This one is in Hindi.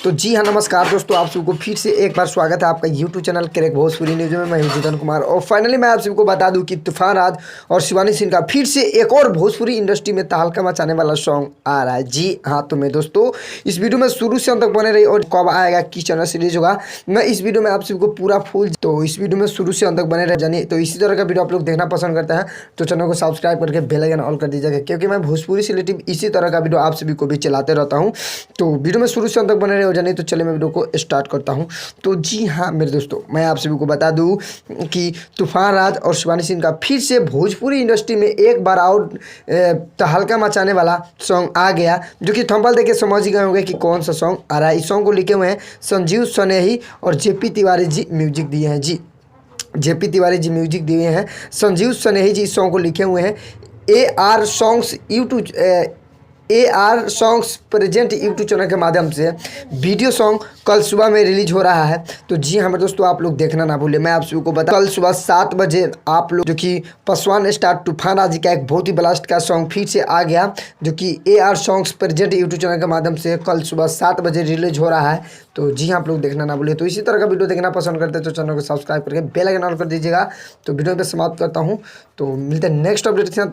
तो जी हाँ, नमस्कार दोस्तों, आप सबको फिर से एक बार स्वागत है आपका YouTube channel crack Bhojpuri news में। मैं हूं जितन कुमार और फाइनली मैं आप सबको बता दूं कि तूफान राज और शिवानी सिंह का फिर से एक और भोजपुरी इंडस्ट्री में तहलका मचाने वाला सॉन्ग आ रहा है। जी हाँ, तो मैं दोस्तों इस वीडियो में शुरू से अंत तक बने रही और कब आएगा, किस चैनल से रिलीज होगा, मैं इस वीडियो में आप सबको पूरा फुल, तो इस वीडियो में शुरू से अंत तक बने रह जानिए। तो इसी तरह का वीडियो आप लोग देखना पसंद करते हैं तो चैनल को सब्सक्राइब करके बेल आइकन ऑल कर दीजिएगा, क्योंकि मैं भोजपुरी से रिलेटिव इसी तरह का वीडियो आप सभी को भी चलाते रहता हूँ। तो वीडियो में शुरू से अंत तक बने रहे हो जानिए। तो चलिए मैं वीडियो को स्टार्ट करता हूं। तो जी हाँ मेरे दोस्तों, मैं आप सभी को बता दूं कि तूफान राज और शिवानी सिंह का फिर से भोजपुरी इंडस्ट्री में एक बार और तहलका मचाने वाला सॉन्ग आ गया, जो कि थंबनेल देख के समझ ही गए होंगे कि कौन सा सॉन्ग आ रहा है। इस सॉन्ग को लिखे हुए हैं संजीव सनेही और जेपी तिवारी जी म्यूजिक दिए हैं। जी, जेपी तिवारी जी म्यूजिक दिए हैं, संजीव सनेही जी इस सॉन्ग को लिखे हुए हैं। AR songs YouTube AR songs present YouTube channel के माध्यम से वीडियो सॉन्ग कल सुबह में रिलीज हो रहा है। तो जी हाँ मेरे दोस्तों, आप लोग देखना ना भूलें। मैं आप सभी को बता, कल सुबह 7 बजे आप लोग, जो कि पासवान स्टार तूफान राज का एक बहुत ही ब्लास्ट का सॉन्ग फिर से आ गया, जो कि AR songs present YouTube channel के माध्यम से कल सुबह 7 बजे रिलीज हो रहा है। तो जी हाँ, आप लोग देखना ना भूलें। तो इसी तरह का वीडियो देखना पसंद करते हैं तो चैनल को सब्सक्राइब करके बेल आइकन ऑन कर दीजिएगा। तो वीडियो पे समाप्त करता हूँ, तो मिलते हैं नेक्स्ट अपडेट के साथ।